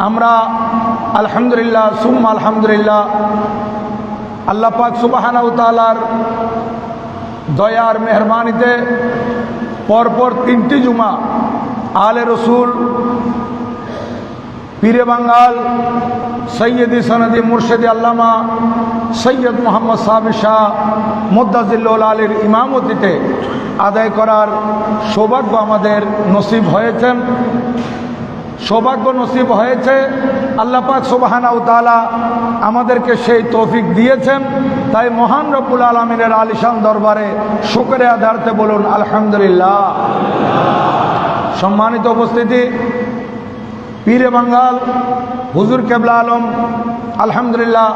আমরা আলহামদুলিল্লাহ সুম্মা আলহামদুলিল্লাহ আল্লাহ পাক সুবহানাহু ওয়া তাআলার দয়ার মেহরবানিতে পরপর 3টি জুমা আলে রসুল পীরে বাঙ্গাল সৈয়দি সনদি মুর্শিদি আল্লামা সৈয়দ মোহাম্মদ সাহেব শাহ মুদ্দাজিল্লুল আলীর ইমামতিতে আদায় করার সৌভাগ্য আমাদের নসিব হয়েছে। আল্লাহ পাক সুবহানাহু ওয়া তাআলা আমাদেরকে সেই তৌফিক দিয়েছেন। তাই মহান রব্বুল আলামিনের আলিশান দরবারে শুকরিয়া আদারতে বলুন আলহামদুলিল্লাহ। সম্মানিত উপস্থিতি, পীরে বাঙ্গাল হুজুর কেবলা আলম আলহামদুলিল্লাহ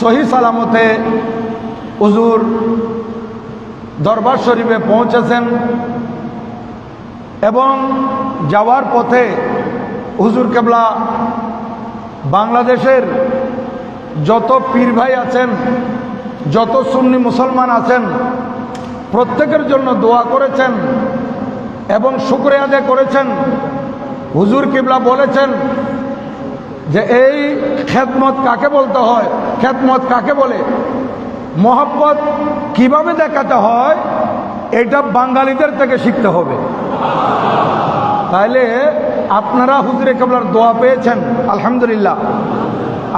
সহি সালামতে হুজুর দরবার শরীফে পৌঁছেছেন এবং যাওয়ার পথে হুজুর কেবলা বাংলাদেশের যত পীর ভাই আছেন, যত সুন্নি মুসলমান আছেন, প্রত্যেকের জন্য দোয়া করেছেন এবং শুকরিয়া আদায় করেছেন। হুজুর কিবলা বলেছেন যে এই খেদমত কাকে বলতে হয়, খেদমত কাকে বলে, মহব্বত কিভাবে দেখাতে হয়, এটা বাঙালিদের থেকে শিখতে হবে। তাইলে আপনারা হুজুরে কেবলার দোয়া পেয়েছেন আলহামদুলিল্লাহ।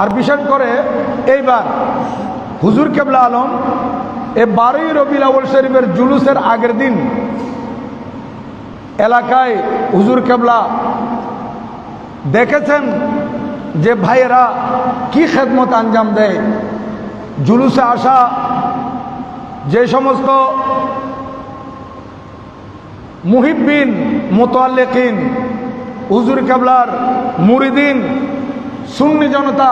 আর বিশেষ করে এইবার হুজুর কেবলা আলম 12ই রবিউল আউয়াল শরীফের জুলুসের আগের দিন এলাকায় হুজুর কেবলা দেখেছেন যে ভাইয়েরা কি খেদমত আঞ্জাম দেয়। জুলুসে আসা যে সমস্ত মুহিব্বিন মুতাআল্লিকিন, হুজুর কেবলার মুরিদিন, সুন্নি জনতা,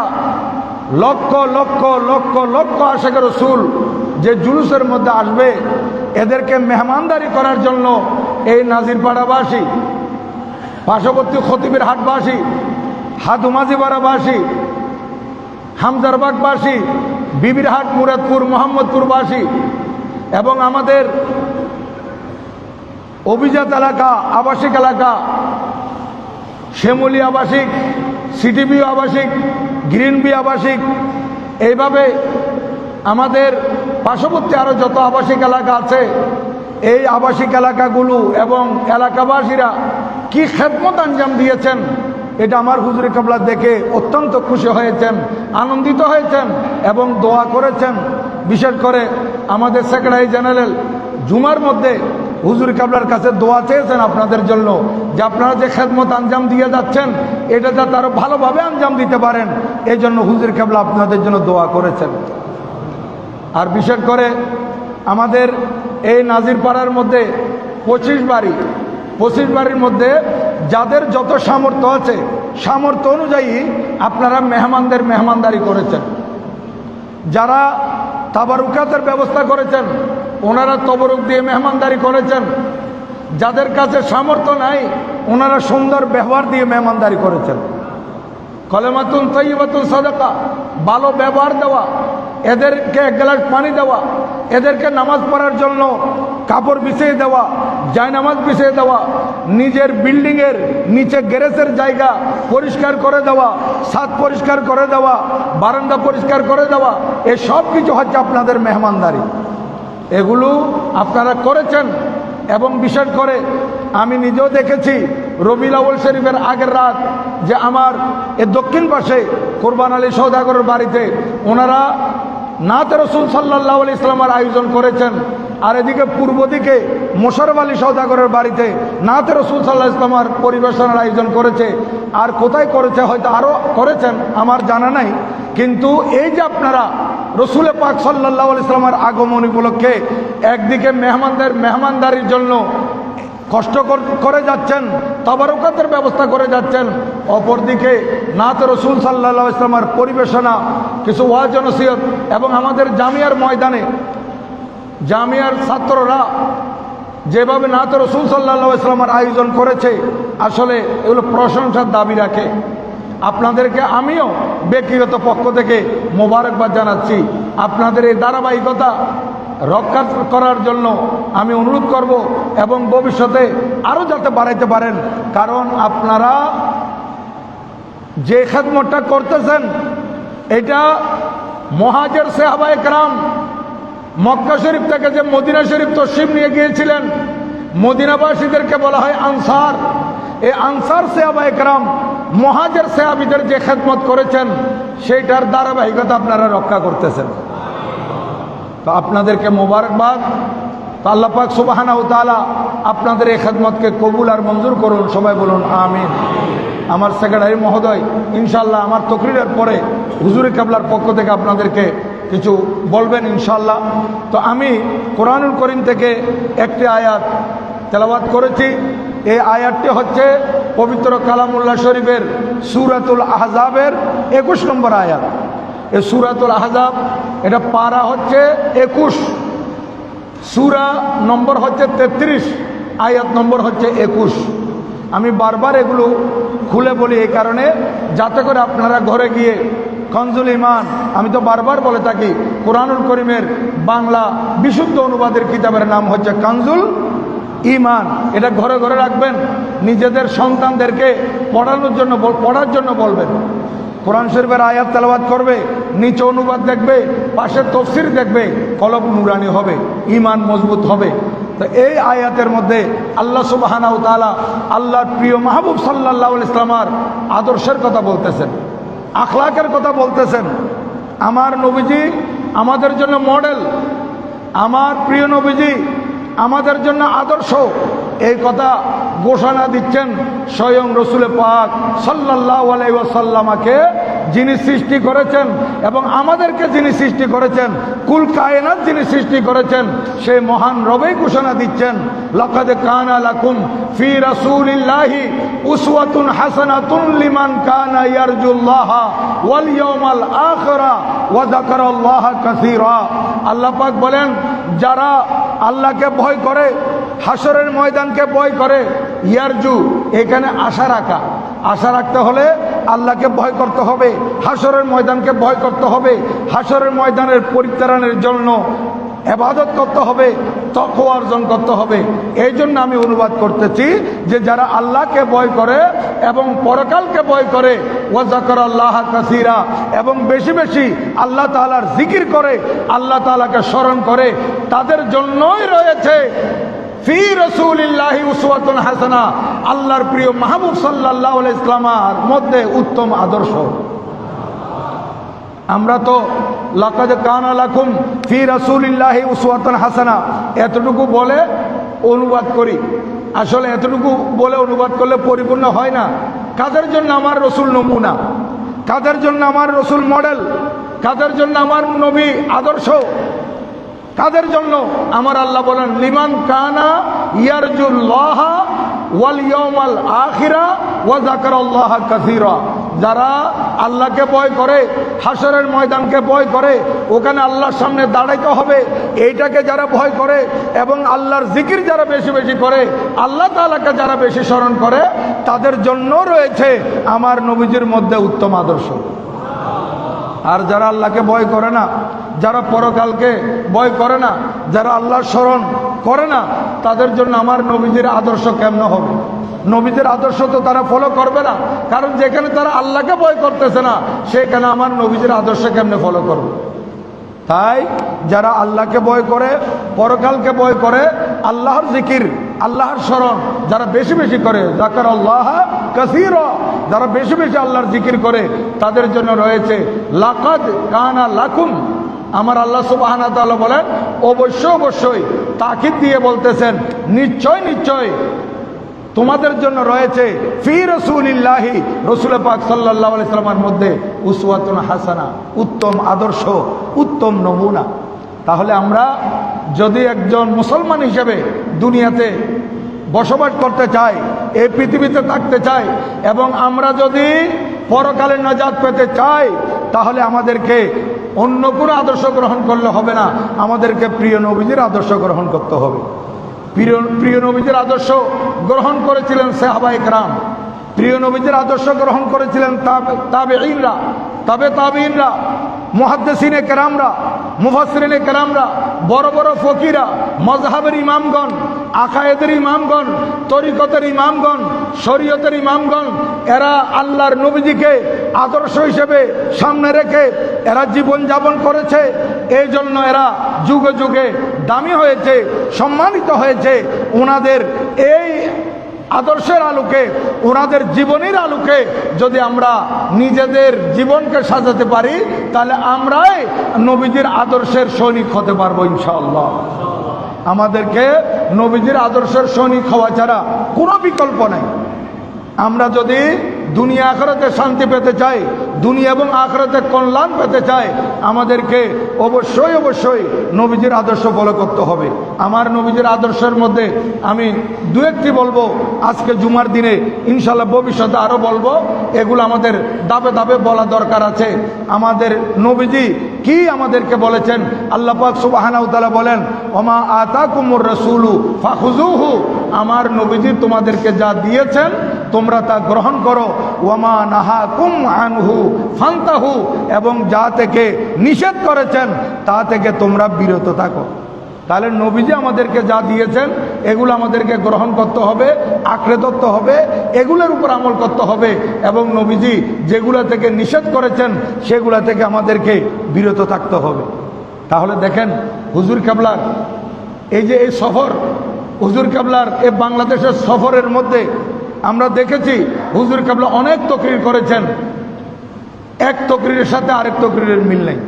লক্ষ লক্ষ লক্ষ লক্ষ আশিক রাসূল যে জুলুসের মধ্যে আসবে, এদেরকে মেহমানদারি করার জন্য এই নাজিরপাড়াবাসী, পার্শ্ববর্তী খতিবের হাটবাসী, হাদুমাজিপাড়াবাসী, হামজারবাগবাসী, বিবিরহাট, মুরাদপুর, মোহাম্মদপুরবাসী এবং আমাদের অভিজাত এলাকা, আবাসিক এলাকা, শ্যামলী আবাসিক, সিটিবি আবাসিক, গ্রিনবি আবাসিক, এইভাবে আমাদের পার্শ্ববর্তী আরও যত আবাসিক এলাকা আছে, এই আবাসিক এলাকাগুলো এবং এলাকাবাসীরা কি খেদমত আঞ্জাম দিয়েছেন, এটা আমার হুজুরে কেবলা দেখে অত্যন্ত খুশি হয়েছেন, আনন্দিত হয়েছেন এবং দোয়া করেছেন। বিশেষ করে আমাদের সেক্রেটারি জেনারেল জুমার মধ্যে হুজুর কেবলার কাছে দোয়া চেয়েছেন আপনাদের জন্য, যে আপনারা যে খেদমত আঞ্জাম দিয়ে যাচ্ছেন এটা যাতে আরও ভালোভাবে আঞ্জাম দিতে পারেন, এই জন্য হুজুর কেবলা আপনাদের জন্য দোয়া করেছেন। আর বিশেষ করে আমাদের এই নাজিরপাড়ার মধ্যে 25 বাড়ির মধ্যে যাদের যত সামর্থ্য আছে, সামর্থ্য অনুযায়ী আপনারা মেহমানদের মেহমানদারি করেছেন। যারা তাবারুকাতের ব্যবস্থা করেছেন ওনারা তবরুক দিয়ে মেহমানদারি করেছেন। যাদের কাছে সামর্থ্য নাই ওনারা সুন্দর ব্যবহার দিয়ে মেহমানদারি করেছেন। কলেমাতুন তাইয়্যিবাতুন সাদাকা, ভালো ব্যবহার দেওয়া, এদেরকে 1 গ্লাস পানি দেওয়া, এদেরকে নামাজ পড়ার জন্য কাপড় বিছিয়ে দেওয়া, জায়নামাজ বিছিয়ে দেওয়া, নিজের বিল্ডিংয়ের নিচে গ্যারেজের জায়গা পরিষ্কার করে দেওয়া, ছাদ পরিষ্কার করে দেওয়া, বারান্দা পরিষ্কার করে দেওয়া, এই সব কিছু হচ্ছে আপনাদের মেহমানদারি। এগুলো আপনারা করেছেন। এবং বিশেষ করে আমি নিজেও দেখেছি রবিউল আউয়াল শরীফের আগের রাত যে আমার এ দক্ষিণ পাশে কোরবান আলী সওদাগরের বাড়িতে ওনারা নাতে রসুল সাল্লাল্লাহু আলাইহি ওয়াসাল্লামের আয়োজন করেছেন। আর এদিকে পূর্ব দিকে মোশাররফ আলী সওদাগরের বাড়িতে নাতে রসুল সাল্লাল্লাহু আলাইহি ওয়াসাল্লামের পরিবেশনার আয়োজন করেছে। আর কোথায় করেছে হয়তো আরও করেছেন, আমার জানা নাই। কিন্তু এই যে আপনারা রসুল পাক সাল্লাল্লাহু আলাইহি ওয়াসাল্লামের আগমন উপলক্ষে একদিকে মেহমানদের মেহমানদারির জন্য কষ্ট করে যাচ্ছেন, তাবারুকাতের ব্যবস্থা করে যাচ্ছেন, অপরদিকে নাতে রসুল সাল্লাল্লাহু আলাইহি ওয়াসাল্লামের পরিবেশনা, কিছু ওয়াজ নসিহত এবং আমাদের জামিয়ার ময়দানে জামিয়ার ছাত্ররা যেভাবে নাতে রসুল সাল্লাল্লাহু আলাইহি ওয়াসাল্লামের আয়োজন করেছে, আসলে এগুলো প্রশংসার দাবি রাখে। আপনাদেরকে আমিও ব্যক্তিগত পক্ষ থেকে মোবারকবাদ জানাচ্ছি। আপনাদের এই ধারাবাহিকতা রক্ষা করার জন্য আমি অনুরোধ করব এবং ভবিষ্যতে আরও যাতে বাড়াইতে পারেন। কারণ আপনারা যে খেদমতটা করতেছেন এটা মুহাজির সাহাবায়ে কেরাম মক্কা শরীফ থেকে যে মদিনা শরীফ তশরিফ নিয়ে গিয়েছিলেন, মদিনাবাসীদেরকে বলা হয় আনসার। এই আনসার সাহাবায়ে কেরাম মুহাজির সাহাবীদের যে খেদমত করেছেন সেইটার ধারাবাহিকতা আপনারা রক্ষা করতেছেন। তো আপনাদেরকে মোবারকবাদ। তো আল্লাহ পাক সুবহানাহু ওয়া তাআলা আপনাদের এই খেদমতকে কবুল আর মঞ্জুর করুন। সবাই বলুন আমিন। আমার সেক্রেটারি মহোদয় ইনশাআল্লাহ আমার তকরিরের পরে হুজুরে কেবলার পক্ষ থেকে আপনাদেরকে কিছু বলবেন ইনশাআল্লাহ। তো আমি কোরআনুল করিম থেকে একটি আয়াত তেলাওয়াত করেছি। এই আয়াতটি হচ্ছে পবিত্র কালামুল্লাহ শরীফের সূরাতুল আহজাবের 21 নম্বর আয়াত। এই সূরাতুল আহজাব এটা পারা হচ্ছে 21, সূরা নম্বর হচ্ছে 33, আয়াত নম্বর হচ্ছে 21। আমি বারবার এগুলো খুলে বলি এই কারণে যাতে করে আপনারা ঘরে গিয়ে কনজুল ইমান, আমি তো বারবার বলে থাকি কোরআনুল করিমের বাংলা বিশুদ্ধ অনুবাদের কিতাবের নাম হচ্ছে কানজুল ইমান, এটা ঘরে ঘরে রাখবেন। নিজেদের সন্তানদেরকে পড়ার জন্য বলবেন। কোরআন শরীফের আয়াত তেলাওয়াত করবে, নিচে অনুবাদ দেখবে, পাশে তাফসীর দেখবে, কলব নুরানি হবে, ইমান মজবুত হবে। তো এই আয়াতের মধ্যে আল্লাহ সুবহানাহু ওয়া তাআলা আল্লাহর প্রিয় মাহবুব সাল্লাল্লাহু আলাইহি ওয়াসাল্লামের আদর্শের কথা বলতেছেন, আখলাকের কথা বলতেছেন। আমার নবীজি আমাদের জন্য মডেল, আমার প্রিয় নবীজি আমাদের জন্য আদর্শ, এই কথা ঘোষণা দিচ্ছেন স্বয়ং রসুল পাক সাল্লাল্লাহু আলাইহি ওয়াসাল্লামকে, যিনি সৃষ্টি করেছেন এবং আমাদেরকে যিনি সৃষ্টি করেছেন, কুল কায়নাত যিনি সৃষ্টি করেছেন, সেই মহান রবেই ঘোষণা দিচ্ছেন লাকাদ কানা লাকুম ফি রাসূলিল্লাহি উসওয়াতুন হাসানাতুন লিমান কানা ইয়ারজুল্লাহা ওয়াল ইয়াউমাল আখিরা ওয়া যাকারাল্লাহা কাসীরা। আল্লাহ পাক বলেন যারা আল্লাহকে ভয় করে, হাসরের ময়দানকে ভয় করে, ইয়ারজু এখানে আশা রাখা, আশা রাখতে হলে আল্লাহকে ভয় করতে হবে, হাসরের ময়দানকে ভয় করতে হবে, হাসরের ময়দানের পরিত্রাণের জন্য ইবাদত করতে হবে, তাকওয়া অর্জন করতে হবে। এই জন্য আমি অনুবাদ করতেছি যে যারা আল্লাহকে ভয় করে এবং পরকালকে ভয় করে, ওয়া যাকারাল্লাহা কাসীরা, এবং বেশি বেশি আল্লাহ তাআলার জিকির করে, আল্লাহ তাআলাকে স্মরণ করে, তাদের জন্যই রয়েছে ফি রাসূলিল্লাহি উসওয়াতুন হাসানা, আল্লাহর প্রিয় মাহবুব সাল্লাল্লাহু আলাইহি ওয়াসাল্লামের মধ্যে উত্তম আদর্শ। আমরা তো লাকাদ কানা লাকুম ফি রাসূলিল্লাহি উসওয়াতুন হাসানা এতটুকু বলে অনুবাদ করি। আসলে এতটুকু বলে অনুবাদ করলে পরিপূর্ণ হয় না। কাদের জন্য আমার রসুল নমুনা, কাদের জন্য আমার রসুল মডেল, কাদের জন্য আমার নবী আদর্শ, কাদের জন্য? আমার আল্লাহ বলেন লিমান কানা ইয়ারজুল্লাহা ওয়াল ইয়াউমাল আখিরা ওয়া যাকারাল্লাহা কাসীরা, যারা আল্লাহকে ভয় করে, হাসরের ময়দানকে ভয় করে, ওখানে আল্লাহর সামনে দাঁড়াইতে হবে, এইটাকে যারা ভয় করে এবং আল্লাহর জিকির যারা বেশি বেশি করে, আল্লাহ তাআলাকে যারা বেশি স্মরণ করে, তাদের জন্য রয়েছে আমার নবীজির মধ্যে উত্তম আদর্শ। আর যারা আল্লাহকে ভয় করে না, যারা পরকালকে ভয় করে না, যারা আল্লাহর স্মরণ করে না, তাদের জন্য আমার নবীজির আদর্শ কেমন হবে? নবীদের আদর্শ তো তারা ফলো করবে না, কারণ যেখানে তারা আল্লাহকে ভয় করতেছে না, সেখানে আমার নবীজির আদর্শ কেমনে ফলো করবে? তাই যারা আল্লাহকে ভয় করে, পরকালকে ভয় করে, আল্লাহর জিকির, আল্লাহর স্মরণ যারা বেশি বেশি করে, যাকারাল্লাহা কাসীরা, যারা বেশি বেশি আল্লাহর জিকির করে, তাদের জন্য রয়েছে লাকাদ কানা লাকুম। আমার আল্লাহ সুবহানাহু ওয়া তাআলা বলেন অবশ্যই অবশ্যই, তাকিদ দিয়ে বলতেছেন নিশ্চয় নিশ্চয় তোমাদের জন্য রয়েছে ফি রাসূলিল্লাহি, রাসূল পাক সাল্লাল্লাহু আলাইহি ওয়াসাল্লামের মধ্যে উসওয়াতুন হাসানা, উত্তম আদর্শ, উত্তম নমুনা। তাহলে আমরা যদি একজন মুসলমান হিসেবে দুনিয়াতে বসবাস করতে চাই, এই পৃথিবীতে থাকতে চাই, এবং আমরা যদি পরকালে নাজাত পেতে চাই, তাহলে আমাদেরকে অন্য কোনো আদর্শ গ্রহণ করলে হবে না, আমাদেরকে প্রিয় নবীজির আদর্শ গ্রহণ করতে হবে। প্রিয় নবীজির আদর্শ গ্রহণ করেছিলেন সাহাবায়ে কেরাম, প্রিয় নবীজির আদর্শ গ্রহণ করেছিলেন তাবেঈনরা, তাবেঈনরা, মুহাদ্দিসিনে কেরামরা, মুফাসসিরিনে কেরামরা, বড় বড় ফকিরা, মযহাবের ইমামগণ, আকায়েদের ইমামগণ, তরিকতের ইমামগণ, শরীয়তের ইমামগণ এরা আল্লাহর নবীজিকে আদর্শ হিসেবে সামনে রেখে এরা জীবন যাপন করেছে। এই জন্য এরা যুগে যুগে দামি হয়েছে, সম্মানিত হয়েছে। ওনাদের এই আদর্শের আলোকে, ওনাদের জীবনের আলোকে যদি আমরা নিজেদের জীবনকে সাজাতে পারি, তাহলে আমরাই নবীজির আদর্শের সৈনিক হতে পারবো ইনশাআল্লাহ। আমাদেরকে নবীজির আদর্শের সৈনিক হওয়া ছাড়া কোনো বিকল্প নাই। আমরা যদি দুনিয়া আখিরাতে শান্তি পেতে চাই, দুনিয়া এবং আখিরাতে কল্যাণ পেতে চাই, আমাদেরকে অবশ্যই অবশ্যই নবীজির আদর্শ ফলো করতে হবে। আমার নবীজির আদর্শের মধ্যে আমি দু একটি বলবো আজকে জুমার দিনে, ইনশাল্লাহ ভবিষ্যতে আরও বলবো। এগুলো আমাদের ধাপে ধাপে বলা দরকার আছে। আমাদের নবীজি কি আমাদেরকে বলেছেন, আল্লাহ পাক সুবহানাহু ওয়া তাআলা বলেন, ওমা আতাকুমুর রাসূলু ফাখুযুহু, আমার নবীজি তোমাদেরকে যা দিয়েছেন তোমরা তা গ্রহণ করো। ওয়ামা নাহাকুম আনহু ফান্তাহু, এবং যা থেকে নিষেধ করেছেন তা থেকে তোমরা বিরত থাকো। তাহলে নবীজি আমাদেরকে যা দিয়েছেন এগুলো আমাদেরকে গ্রহণ করতে হবে, আঁকড়ে ধরতে হবে, এগুলোর উপর আমল করতে হবে, এবং নবীজি যেগুলো থেকে নিষেধ করেছেন সেগুলো থেকে আমাদেরকে বিরত থাকতে হবে। তাহলে দেখেন হুজুর কেবলার এই যে এই সফর, হুজুর কেবলার এই বাংলাদেশের সফরের মধ্যে আমরা দেখেছি হুজুর কেবলা অনেক তকরির করেছেন। এক তকরিরের সাথে আরেক তকরিরের মিল নেই।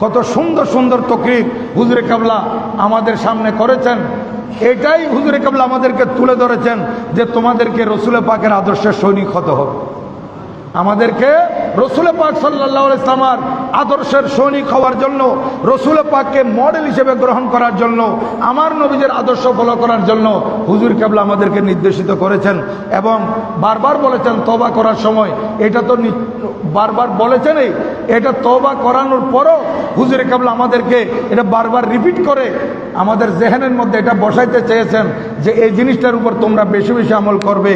কত সুন্দর সুন্দর তকরির হুজুর কেবলা আমাদের সামনে করেছেন। এটাই হুজুর কেবলা আমাদেরকে তুলে ধরেছেন যে তোমাদেরকে রসুল পাকের আদর্শের সৈনিক হতে হবে। আমাদেরকে রসুল পাক সাল্লাল্লাহু আলাইহি ওয়াসাল্লামের আদর্শের সৈনিক হওয়ার জন্য, রসুল পাককে মডেল হিসেবে গ্রহণ করার জন্য, আমার নবীদের আদর্শ ফলো করার জন্য হুজুর কেবলা আমাদেরকে নির্দেশিত করেছেন। এবং বারবার বলেছেন তওবা করার সময়, এটা তো বারবার বলেছেনই, এটা তওবা করানোর পরও হুজুর কেবলা আমাদেরকে এটা বারবার রিপিট করে আমাদের জেহেনের মধ্যে এটা বসাইতে চেয়েছেন যে এই জিনিসটার উপর তোমরা বেশি বেশি আমল করবে।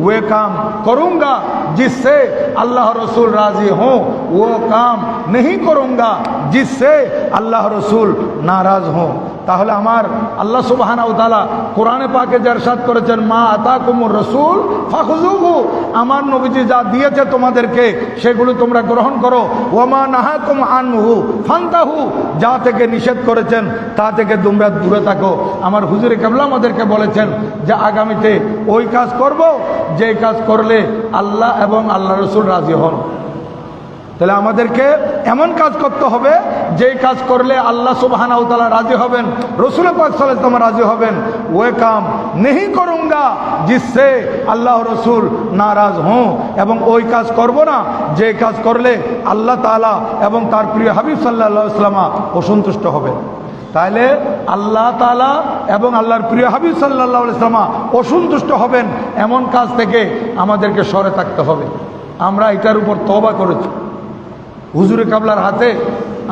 ওয়ে কাম করুঙ্গা জিসসে अल्लाह रसूल राजी हो, वो काम नहीं करूँगा जिससे अल्लाह रसूल नाराज हो। তাহলে আমার আল্লাহ সুবহানাহু ওয়া তাআলা কোরআনে পাকে যে ইরশাদ করেছেন, মা আতাকুমুর রাসূল ফাখুযুহু, আমার নবীজি যা দিয়েছে তোমাদেরকে সেগুলো তোমরা গ্রহণ করো। ওয়ামা নাহাকুম আনহু ফান্তাহু, যা থেকে নিষেধ করেছেন তা থেকে তোমরা দূরে থাকো। আমার হুজুরে কেবলা আমাদেরকে বলেছেন যে আগামীতে ওই কাজ করব যে কাজ করলে আল্লাহ এবং আল্লাহ রসুল রাজি হন। তাহলে আমাদেরকে এমন কাজ করতে হবে যে কাজ করলে আল্লাহ সুবহানাহু ওয়া তাআলা রাজি হবেন, রসুল পাক সাল্লাল্লাহু আলাইহি ওয়াসাল্লাম রাজি হবেন। ওয়ে কাম নেহি করুঙ্গা জিসসে আল্লাহ রসুল নারাজ হোঁ, এবং ওই কাজ করব না যে কাজ করলে আল্লাহ তাআলা এবং তার প্রিয় হাবিব সাল্লাল্লাহু আলাইহি ওয়াসাল্লাম অসন্তুষ্ট হবেন। তাহলে আল্লাহ তাআলা এবং আল্লাহর প্রিয় হাবিব সাল্লাল্লাহু আলাইহি ওয়াসাল্লাম অসন্তুষ্ট হবেন এমন কাজ থেকে আমাদেরকে সরে থাকতে হবে। আমরা এটার উপর তওবা করেছি, হুজুরে কাবলার হাতে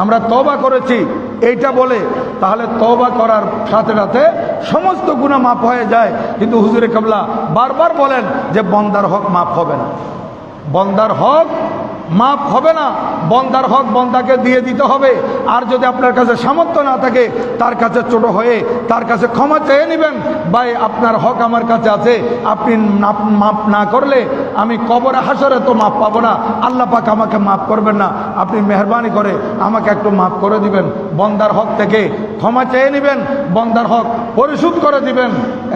আমরা তওবা করেছি এইটা বলে, তাহলে তওবা করার সাথে সাথে সমস্ত গুনাহ মাফ হয়ে যায়। কিন্তু হুজুরে কাবলা বারবার বলেন যে বন্দার হক মাফ হবে না, বন্দার হক মাফ হবে না, বন্দার হক বন্দাকে দিয়ে দিতে হবে। আর যদি আপনার কাছে সামর্থ্য না থাকে তার কাছে ছোট হয়ে তার কাছে ক্ষমা চেয়ে নেবেন, ভাই আপনার হক আমার কাছে আছে, আপনি মাফ না করলে আমি কবরে হাসরে তো মাফ পাবো না, আল্লাহ পাক আমাকে মাফ করবেন না, আপনি মেহরবানি করে আমাকে একটু মাফ করে দিবেন। বন্দার হক থেকে ক্ষমা চেয়ে নেবেন, বন্দার হক পরিশোধ করে দিবেন,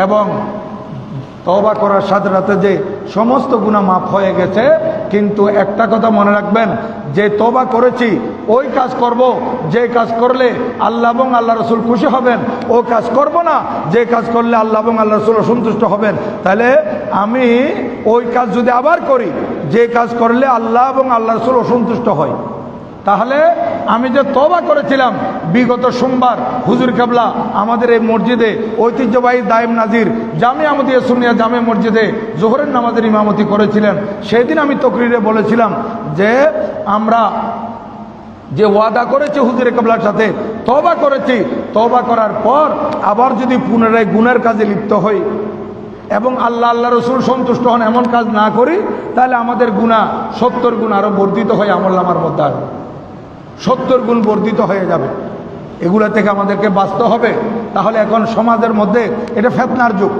এবং তওবা করার সাথে সাথে যে সমস্ত গুনাহ মাফ হয়ে গেছে। কিন্তু একটা কথা মনে রাখবেন, যে তওবা করেছি ওই কাজ করব যে কাজ করলে আল্লাহ এবং আল্লাহ রসুল খুশি হবেন, ও কাজ করব না যে কাজ করলে আল্লাহ এবং আল্লাহ রসুল অসন্তুষ্ট হবেন। তাহলে আমি ওই কাজ যদি আবার করি যে কাজ করলে আল্লাহ এবং আল্লাহ রসুল অসন্তুষ্ট হয়, তাহলে আমি যে তওবা করেছিলাম বিগত সোমবার হুজুর কেবলা আমাদের এই মসজিদে ঐতিহ্যবাহী দায়েম নাজির জামে আহমদিয়া সুন্নিয়া জামে মসজিদে জোহরের নামাজের ইমামতি করেছিলেন। সেই দিন আমি তকরিরে বলেছিলাম যে আমরা যে ওয়াদা করেছি হুজুরে কেবলার সাথে, তওবা করেছি, তওবা করার পর আবার যদি পুনরায় গুনার কাজে লিপ্ত হই এবং আল্লাহ আল্লাহ রসুল সন্তুষ্ট হন এমন কাজ না করি, তাহলে আমাদের গুনাহ 70 গুণ আরো বর্ধিত হয়ে আমলনামার মধ্যে আসবে, 70 গুণ বর্ধিত হয়ে যাবে। এগুলো থেকে আমাদেরকে বাঁচতে হবে। তাহলে এখন সমাজের মধ্যে এটা ফিতনার যুগ।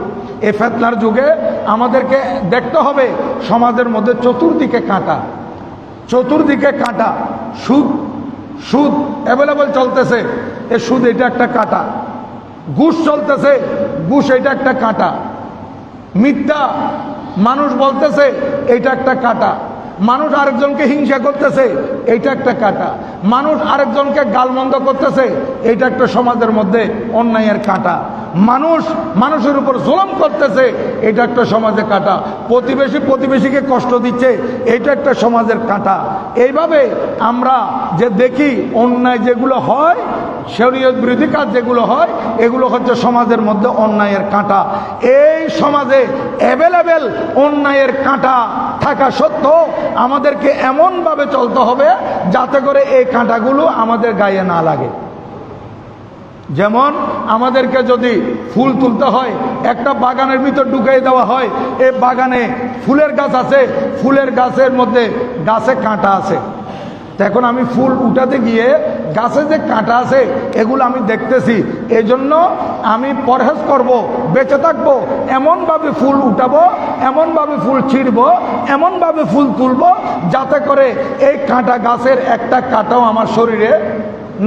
এই ফিতনার যুগে আমাদেরকে দেখতে হবে সমাজের মধ্যে চতুর্দিকে কাঁটা, চতুর্দিকে কাঁটা। সুদ, সুদ অ্যাভেলেবল চলতেছে, এ সুদ এটা একটা কাঁটা। ঘুষ চলতেছে, ঘুষ এটা একটা কাঁটা। মিথ্যা মানুষ বলতেছে, এটা একটা কাঁটা। মানুষ আরেকজনকে হিংসা করতেছে, এইটা একটা কাঁটা। মানুষ আরেকজনকে গালমন্দ করতেছে, এইটা একটা সমাজের মধ্যে অন্যায়ের কাঁটা। মানুষ মানুষের উপর জুলুম করতেছে, এটা একটা সমাজে কাঁটা। প্রতিবেশী প্রতিবেশীকে কষ্ট দিচ্ছে, এটা একটা সমাজের কাঁটা। এইভাবে আমরা যে দেখি অন্যায় যেগুলো হয়, শরীয়ত বিরোধী কাজ যেগুলো হয়, এগুলো হচ্ছে সমাজের মধ্যে অন্যায়ের কাঁটা। এই সমাজে অ্যাভেলেবেল অন্যায়ের কাঁটা থাকা সত্ত্বেও আমাদেরকে এমনভাবে চলতে হবে যাতে করে এই কাঁটাগুলো আমাদের গায়ে না লাগে। যেমন আমাদেরকে যদি ফুল তুলতে হয়, একটা বাগানের ভিতর ঢুকিয়ে দেওয়া হয়, এই বাগানে ফুলের গাছ আছে, ফুলের গাছের মধ্যে গাছে কাঁটা আছে। এখন আমি ফুল উঠাতে গিয়ে গাছে যে কাঁটা আছে এগুলো আমি দেখতেছি, এই জন্য আমি পরহেজ করব, বেঁচে থাকবো, এমনভাবে ফুল উঠাবো, এমনভাবে ফুল ছিঁড়বো, এমনভাবে ফুল তুলবো যাতে করে এই কাঁটা গাছের একটা কাঁটাও আমার শরীরে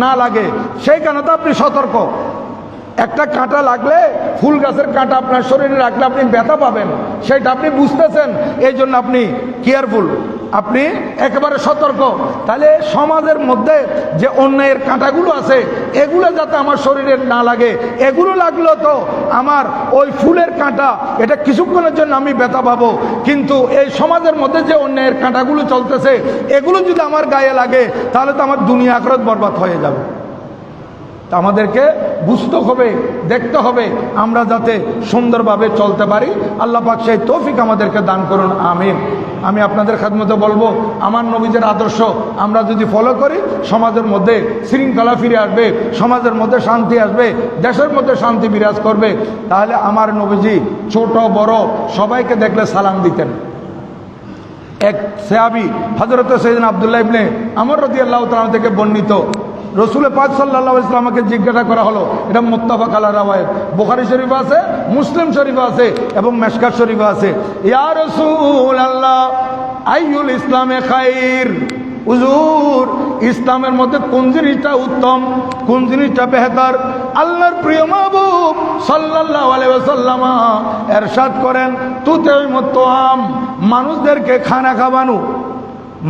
না লাগে। সেই কারণে তো আপনি সতর্ক। একটা কাঁটা লাগলে, ফুল গাছের কাঁটা আপনার শরীরে রাখলে আপনি ব্যথা পাবেন, সেটা আপনি বুঝতেছেন, এই জন্য আপনি কেয়ারফুল, আপনি একেবারে সতর্ক। তাহলে সমাজের মধ্যে যে অন্যায়ের কাঁটাগুলো আছে এগুলো যাতে আমার শরীরে না লাগে। এগুলো লাগলো তো আমার ওই ফুলের কাঁটা, এটা কিছুক্ষণের জন্য আমি ব্যথা পাবো, কিন্তু এই সমাজের মধ্যে যে অন্যায়ের কাঁটাগুলো চলতেছে এগুলো যদি আমার গায়ে লাগে তাহলে তো আমার দুনিয়া আখিরাত বরবাদ হয়ে যাবে। আমাদেরকে বুঝতে হবে, দেখতে হবে আমরা যাতে সুন্দরভাবে চলতে পারি। আল্লাহ পাক সেই তৌফিক আমাদেরকে দান করুন, আমিন। আমি আপনাদের খেদমতে বলবো, আমার নবীদের আদর্শ আমরা যদি ফলো করি সমাজের মধ্যে শৃঙ্খলা ফিরে আসবে, সমাজের মধ্যে শান্তি আসবে, দেশের মধ্যে শান্তি বিরাজ করবে। তাহলে আমার নবীজি ছোট বড় সবাইকে দেখলে সালাম দিতেন। এক সাহাবী হযরত সাইয়েদনা আব্দুল্লাহ ইবনে আমর রাদিয়াল্লাহু তাআলা থেকে বর্ণিত, রসুল পাক সাল্লাল্লাহু আলাইহি ওয়াসাল্লামকে জিজ্ঞাসা করা হলো, এটা মুত্তাফাক আলা রাওয়ায়াত, বুখারী শরীফে আছে, মুসলিম শরীফে আছে এবং মিশকাত শরীফে আছে। ইয়া রাসূলুল্লাহ আইয়ুল ইসলামে খায়র, হুজুর ইসলামের মধ্যে কোন জিনিসটা উত্তম, কোন জিনিসটা বেহতর? আল্লাহর প্রিয় মাহবুব সাল্লাল্লাহু আলাইহি ওয়াসাল্লাম ইরশাদ করেন, তুতিমুত তুআম, মানুষদেরকে খানা খাওয়ানো,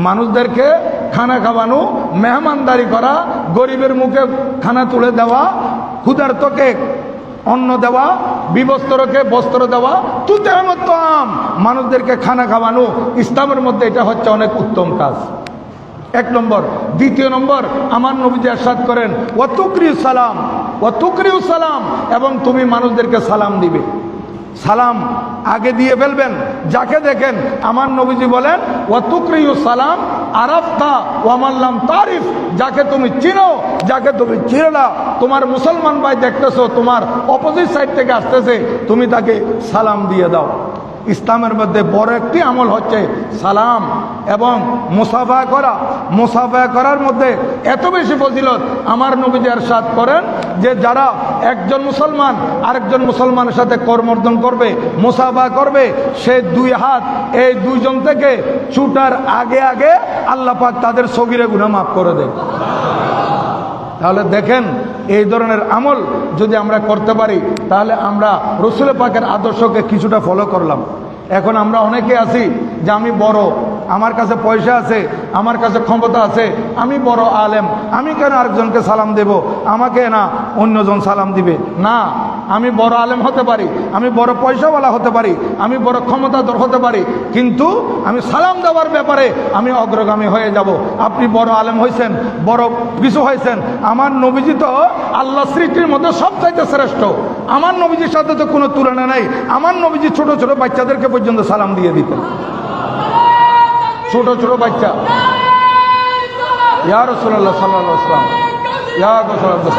মানুষদেরকে খানা খাওয়ানো, মেহমানদারি করা, গরিবের মুখে খানা তুলে দেওয়া, ক্ষুধার্তকে অন্ন দেওয়া, বিবস্ত্রকে বস্ত্র দেওয়া, তুতিমুত তুআম, মানুষদেরকে খানা খাওয়ানো ইসলামের মধ্যে এটা হচ্ছে অনেক উত্তম কাজ। এক নম্বর। দ্বিতীয় নম্বর, আমার নবীজি ইরশাদ করেন ওয়া তুকরিউ সালাম, ওয়া তুকরিউ সালাম, এবং তুমি মানুষদেরকে সালাম দিবে। সালাম আগে দিয়ে ফেলবেন যাকে দেখেন। আমার নবীজি বলেন ওয়া তুকরিউ সালাম আরাফতা ওয়া মান লাম তারিফ, যাকে তুমি চিনো, যাকে তুমি চিনো না, তোমার মুসলমান ভাই দেখতেছো তোমার অপোজিট সাইড থেকে আসতেছে, তুমি তাকে সালাম দিয়ে দাও। ইসলামের মধ্যে বড় একটি আমল হচ্ছে সালাম এবং মুসাফা করা। মুসাফা করার মধ্যে এত বেশি ফজিলত, আমার নবীজি ইরশাদ করেন যে যারা একজন মুসলমান আরেকজন মুসলমানের সাথে করমর্দন করবে, মুসাফা করবে, সে দুই হাত এই দুইজন থেকে ছুটার আগে আগে আল্লাহ পাক তাদের সগীরা গুনাহ মাফ করে দেয়। তাহলে দেখেন এই ধরনের আমল যদি আমরা করতে পারি তাহলে আমরা রসুল পাকের আদর্শকে কিছুটা ফলো করলাম। এখন আমরা অনেকে আছি যে আমি বড়, আমার কাছে পয়সা আছে, আমার কাছে ক্ষমতা আছে, আমি বড় আলেম, আমি কেন আরেকজনকে সালাম দেব, আমাকে না অন্যজন সালাম দিবে? না, আমি বড় আলেম হতে পারি, আমি বড় পয়সাওয়ালা হতে পারি, আমি বড় ক্ষমতাধর হতে পারি, কিন্তু আমি সালাম দেওয়ার ব্যাপারে আমি অগ্রগামী হয়ে যাব। আপনি বড় আলেম হয়েছেন, বড় কিছু হয়েছেন, আমার নবীজি তো আল্লাহ সৃষ্টির মধ্যে সবচাইতে শ্রেষ্ঠ। আমার নবীজির সাথে তো কোনো তুলনা নাই। আমার নবীজি ছোট ছোট বাচ্চাদেরকে পর্যন্ত সালাম দিয়ে দিতেন। ছোট ছোট বাচ্চা, ইয়া রাসূলুল্লাহ সাল্লাল্লাহু আলাইহি ওয়াসাল্লাম, ইয়া রাসূলুল্লাহ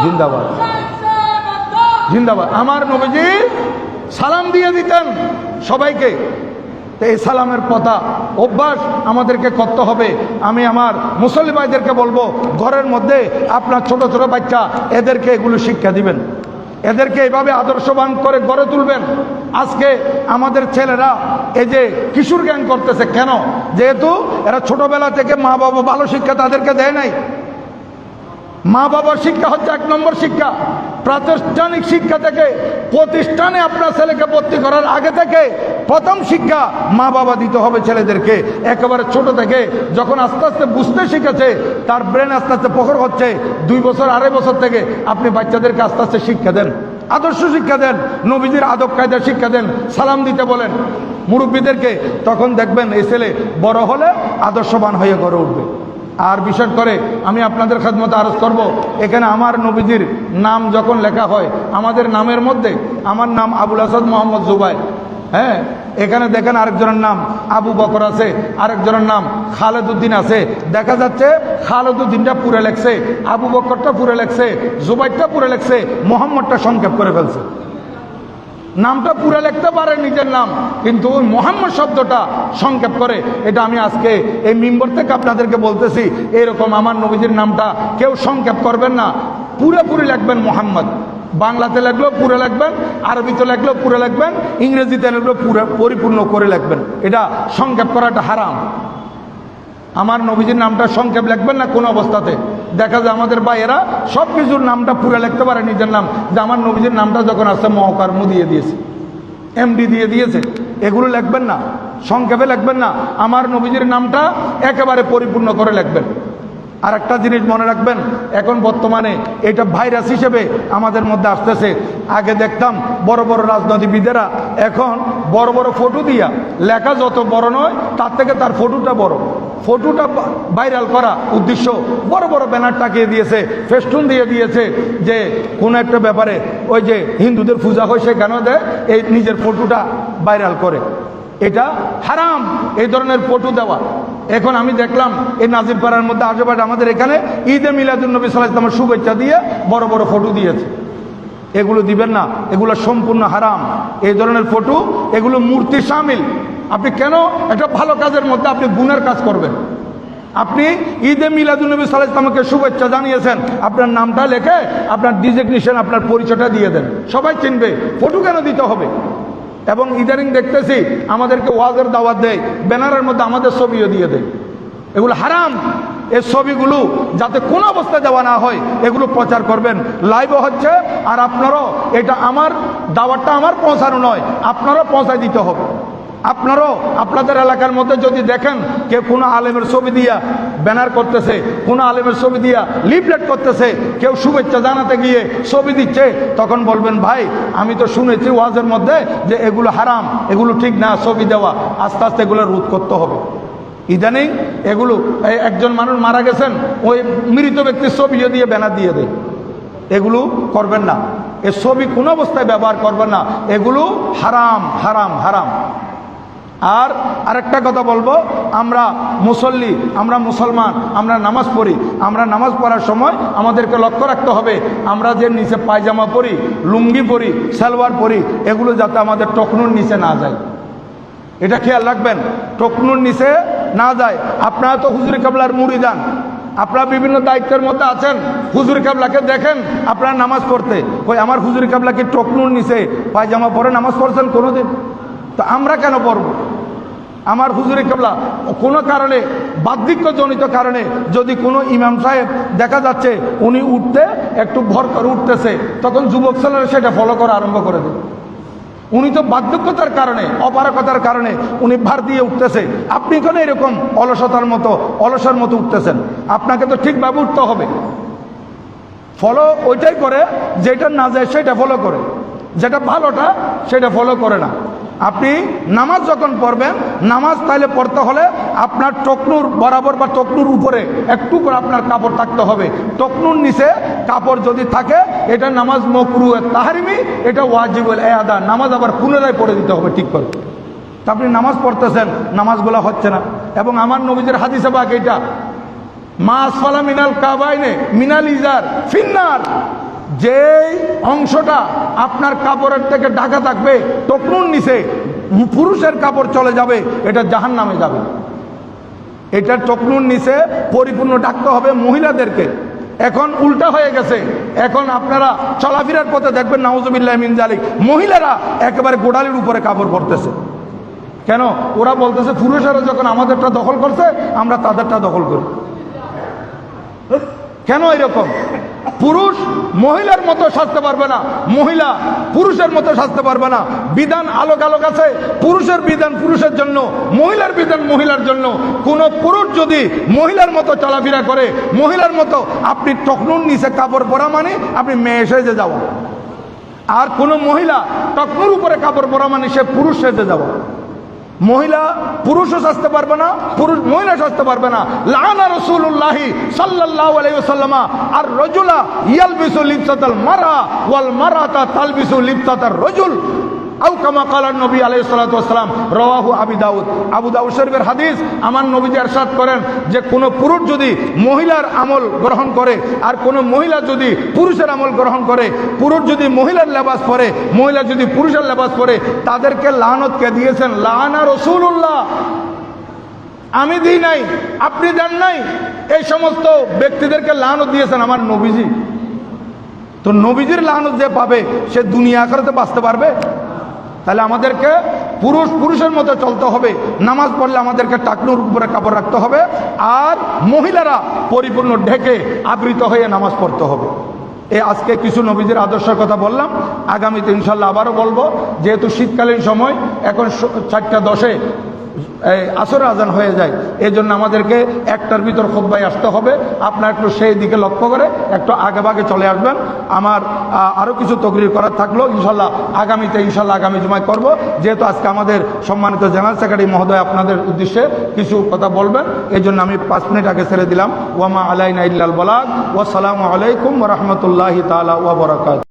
জিন্দাবাদ, জিন্দাবাদ। আমার নবীজি সালাম দিয়ে দিতেন সবাইকে। তো এই সালামের কথা অভ্যাস আমাদেরকে করতে হবে। আমি আমার মুসল্লি ভাইদেরকে বলবো, ঘরের মধ্যে আপনার ছোট ছোট বাচ্চা, এদেরকে এগুলো শিক্ষা দিবেন, এদেরকে এইভাবে আদর্শবান করে গড়ে তুলবেন। আজকে আমাদের ছেলেরা এই যে কিশোর গ্যাং করতেছে কেন? যেহেতু এরা ছোটবেলা থেকে মা বাবা ভালো শিক্ষা তাদেরকে দেয় নাই। মা বাবার শিক্ষা হচ্ছে 1 নম্বর শিক্ষা। প্রাতিষ্ঠানিক শিক্ষা থেকে প্রতিষ্ঠানে আপনার ছেলেকে ভর্তি করার আগে থেকে প্রথম শিক্ষা মা বাবা দিতে হবে ছেলেদেরকে। একেবারে ছোট থেকে যখন আস্তে আস্তে বুঝতে শিখেছে, তার ব্রেন আস্তে আস্তে প্রখর হচ্ছে, 2 বছর 2.5 বছর থেকে আপনি বাচ্চাদেরকে আস্তে আস্তে শিক্ষা দেন, আদর্শ শিক্ষা দেন, নবীজির আদব কায়দা শিক্ষা দেন, সালাম দিতে বলেন মুরব্বীদেরকে। তখন দেখবেন এই ছেলে বড় হলে আদর্শবান হয়ে গড়ে উঠবে। আর বিশেষ করে আমি আপনাদের খেদমতে আরজ করব, এখানে আমার নবীজির নাম যখন লেখা হয়, আমাদের নামের মধ্যে আমার নাম আবুল আসাদ মোহাম্মদ জুবাইর, হ্যাঁ, এখানে দেখেন আরেকজনের নাম আবু বকর আছে, আরেকজনের নাম খালেদ উদ্দিন আছে। দেখা যাচ্ছে খালেদ উদ্দিনটা পুরে লেখছে, আবু বকরটা পুরে লেখছে, জুবাইরটা পুরে লেখছে, মোহাম্মদটা সংক্ষেপ করে ফেলছে। নামটা পুরো লিখতে পারে নিজের নাম, কিন্তু ওই মোহাম্মদ শব্দটা সংক্ষেপ করে। এটা আমি আজকে এই মিম্বর থেকে আপনাদেরকে বলতেছি, এরকম আমার নবীজির নামটা কেউ সংক্ষেপ করবেন না, পুরোপুরি লিখবেন মোহাম্মদ। বাংলাতে লিখলেও পুরো লিখবেন, আরবিতে লিখলেও পুরো লিখবেন, ইংরেজিতে লিখলেও পুরো পরিপূর্ণ করে লিখবেন। এটা সংক্ষেপ করাটা হারাম। আমার নবীজির নামটা সংক্ষেপ লিখবেন না কোনো অবস্থাতে। দেখা যায় আমাদের ভাইয়েরা সব কিছুর নামটা পুরো লিখতে পারে নিজের নাম, যে আমার নবীজির নামটা যখন আসছে মহকারমু দিয়ে দিয়েছে, এমডি দিয়ে দিয়েছে, এগুলো লিখবেন না, সংক্ষেপে লিখবেন না। আমার নবীজির নামটা একেবারে পরিপূর্ণ করে লিখবেন। আর একটা জিনিস মনে রাখবেন, এখন বর্তমানে এটা ভাইরাস হিসেবে আমাদের মধ্যে আসতেছে। আগে দেখতাম বড় বড় রাজনীতিবিদেরা এখন বড় বড় ফটো দিয়া, লেখা যত বড় নয় তার থেকে তার ফটোটা বড়, ফটোটা ভাইরাল করা উদ্দেশ্য বড় বড় ব্যানার টাকিয়ে দিয়েছে, ফেস্টুন দিয়ে দিয়েছে, যে কোনো একটা ব্যাপারে ওই যে হিন্দুদের পূজা হয় সেখানেও দেয়, এই নিজের ফটোটা ভাইরাল করে। এটা হারাম এই ধরনের ফটো দেওয়া। এখন আমি দেখলাম এই নাজিরপাড়ার মধ্যে আজবাট আমাদের এখানে ঈদে মিলাদুন্নবী সাল্লাল্লাহু আলাইহি ওয়াসাল্লামের শুভেচ্ছা দিয়ে বড় বড় ফটো দিয়েছে। এগুলো দিবেন না, এগুলো সম্পূর্ণ হারাম। এই ধরনের ফটো, এগুলো মূর্তি শামিল। আপনি কেন একটা ভালো কাজের মধ্যে আপনি গুনার কাজ করবেন? আপনি ঈদে মিলাদুন্নবী সাল্লাল্লাহু আলাইহি ওয়াসাল্লামকে শুভেচ্ছা জানিয়েছেন, আপনার নামটা লেখে আপনার ডিজিগনেশন, আপনার পরিচয়টা দিয়ে দেন, সবাই চিনবে। ফটো কেন দিতে হবে? এবং ইদানিং দেখতেছি আমাদেরকে ওয়াজের দাওয়াত দেয়, ব্যানারের মধ্যে আমাদের ছবিও দিয়ে দেয়। এগুলো হারাম। এই ছবিগুলো যাতে কোনো অবস্থায় দেওয়া না হয় এগুলো প্রচার করবেন। লাইভও হচ্ছে, আর আপনারও এটা আমার দাওয়াতটা আমার পৌঁছানো নয়, আপনারও পৌঁছায় দিতে হবে। আপনারাও আপনাদের এলাকার মধ্যে যদি দেখেন কেউ কোনো আলেমের ছবি দিয়া ব্যানার করতেছে, কোনো আলেমের ছবি দিয়া লিফলেট করতেছে, কেউ শুভেচ্ছা জানাতে গিয়ে ছবি দিচ্ছে, তখন বলবেন ভাই আমি তো শুনেছি ওয়াজের মধ্যে যে এগুলো হারাম, এগুলো ঠিক না ছবি দেওয়া। আস্তে আস্তে এগুলো রোধ করতে হবে। ইদানিং এগুলো একজন মানুষ মারা গেছেন, ওই মৃত ব্যক্তির ছবিও দিয়ে ব্যানার দিয়ে দেয়। এগুলো করবেন না, এ ছবি কোনো অবস্থায় ব্যবহার করবেন না, এগুলো হারাম হারাম হারাম। আর আরেকটা কথা বলবো, আমরা মুসল্লি, আমরা মুসলমান, আমরা নামাজ পড়ি। আমরা নামাজ পড়ার সময় আমাদেরকে লক্ষ্য রাখতে হবে আমরা যে নিচে পায়জামা পরি, লুঙ্গি পরি, সালোয়ার পরি, এগুলো যাতে আমাদের টকনুর নিচে না যায়। এটা খেয়াল রাখবেন, টকনুর নিচে না যায়। আপনারা তো হুজুর কেবলার মুরিদান, আপনারা বিভিন্ন দায়িত্বের মধ্যে আছেন, হুজুর কেবলাকে দেখেন আপনারা নামাজ পড়তে, কই আমার হুজুর কেবলাকে টকনুর নিচে পায়জামা পরে নামাজ পড়ছেন কোনোদিন? তো আমরা কেন পড়ব? আমার হুজুরে কেবলা কোনো কারণে, বার্ধক্যজনিত কারণে, যদি কোনো ইমাম সাহেব দেখা যাচ্ছে উনি উঠতে একটু ভর করে উঠতেছে, তখন যুবক ছেলেরা সেটা ফলো করা আরম্ভ করে দেবে। উনি তো বার্ধক্যতার কারণে, অপারগতার কারণে উনি ভার দিয়ে উঠতেছে, আপনি কেন এরকম অলসতার মতো, অলসের মতো উঠতেছেন? আপনাকে তো ঠিকভাবে উঠতে হবে। ফলো ওইটাই করে যেটা না যায় সেটা ফলো করে, যেটা ভালোটা সেটা ফলো করে না। আপনি নামাজ যখন পড়বেন, নামাজ তাহলে পড়তে হলে আপনার টকনুর বরাবর বা টকনুর উপরে একটু করে আপনার কাপড় থাকতে হবে। টকনুর নিচে কাপড় যদি থাকে এটা নামাজ মাকরুহ তাহরিমি, এটা ওয়াজিবুল ইআদা, নামাজ আবার পুনরায় পড়ে দিতে হবে ঠিক করে। তা আপনি নামাজ পড়তেছেন, নামাজগুলো হচ্ছে না। এবং আমার নবীদের হাদিসে পাক এটা, মা আসফালা মিনাল কাবাইনে মিনাল ইজার ফিন্নার, যেই অংশটা আপনার কাপড়ের থেকে ঢাকা থাকবে টকনুর নিচে, পুরুষের কাপড় চলে যাবে, এটা জাহান্নামে যাবে। এটা টকনুর নিচে পরিপূর্ণ ডাকতে হবে মহিলাদেরকে। এখন উল্টা হয়ে গেছে, এখন আপনারা চলাফেরার পথে দেখবেন নাউজুবিল্লাহ মিন জালিক, মহিলারা একেবারে গোড়ালির উপরে কাপড় পরতেছে। কেন? ওরা বলতেছে পুরুষেরা যখন আমাদেরটা দখল করছে আমরা তাদেরটা দখল করি। কেন এরকম? পুরুষ মহিলার মতো সাজতে পারবে না, মহিলা পুরুষের মতো সাজতে পারবে না। বিধান আলোক আলোক আছে, পুরুষের বিধান পুরুষের জন্য, মহিলার বিধান মহিলার জন্য। কোন পুরুষ যদি মহিলার মতো চলাফেরা করে, মহিলার মতো, আপনি টকনুর নিচে কাপড় পরা মানে আপনি মেয়ে সেজে যাওয়া। আর কোন মহিলা টকনুর উপরে কাপড় পরা মানে সে পুরুষ সেজে যাওয়া। মহিলা পুরুষও সাজতে পারবে না, পুরুষ মহিলা সাজতে পারবে না। লাআনা রাসূলুল্লাহি সাল্লাল্লাহু আলাইহি ওয়াসাল্লাম আর রাজুলা ইয়ালবিসু লিবসাতাল মারআ ওয়াল মারআতা তালবিসু লিবসাতার রাজুল আও কামা ক্বালা নবী আলাইহিস সালাতু ওয়াস সালাম, রাওয়াহু আবু দাউদ। আবু দাউদ শরীফের হাদিস। আমার নবীজি ইরশাদ করেন যে কোন পুরুষ যদি মহিলার আমল গ্রহণ করে আর কোন মহিলা যদি পুরুষের আমল গ্রহণ করে, পুরুষ যদি মহিলার লেবাস পরে, মহিলা যদি পুরুষের লেবাস পরে, তাদেরকে লানত কে দিয়েছেন? লাআনা রাসূলুল্লাহ। আমি দিই নাই, আপনি দেন নাই, এই সমস্ত ব্যক্তিদেরকে লানত দিয়েছেন আমার নবীজি। তো নবীজির লানত যে পাবে সে দুনিয়া আখিরাতে বাঁচতে পারবে? তাহলে আমাদেরকে পুরুষের মতো চলতে হবে। নামাজ পড়লে আমাদেরকে টাকনুর উপরে কাপড় রাখতে হবে, আর মহিলারা পরিপূর্ণ ঢেকে আবৃত হয়ে নামাজ পড়তে হবে। আজকে কিছু নবীদের আদর্শের কথা বললাম, আগামীতে ইনশাল্লাহ আবারও বলবো। যেহেতু শীতকালীন সময়, এখন 4:10 আসর আজান হয়ে যায়, এই জন্য আমাদেরকে 1টার ভিতর খুতবায় আসতে হবে। আপনার একটু সেই দিকে লক্ষ্য করে একটু আগে ভাগে চলে আসবেন। আমার আরও কিছু তকরির করার থাকলো ইনশাল্লাহ আগামীতে, ইনশাল্লাহ আগামী জুমায় করব। যেহেতু আজকে আমাদের সম্মানিত জেনারেল সেক্রেটারি মহোদয় আপনাদের উদ্দেশ্যে কিছু কথা বলবেন, এই জন্য আমি 5 মিনিট আগে ছেড়ে দিলাম। ওয়ামা আলাইনা ইল্লাল বালাগ। ওয়াসসালামু আলাইকুম ওয়া রাহমাতুল্লাহি তাআলা ওয়া বারাকাতুহু।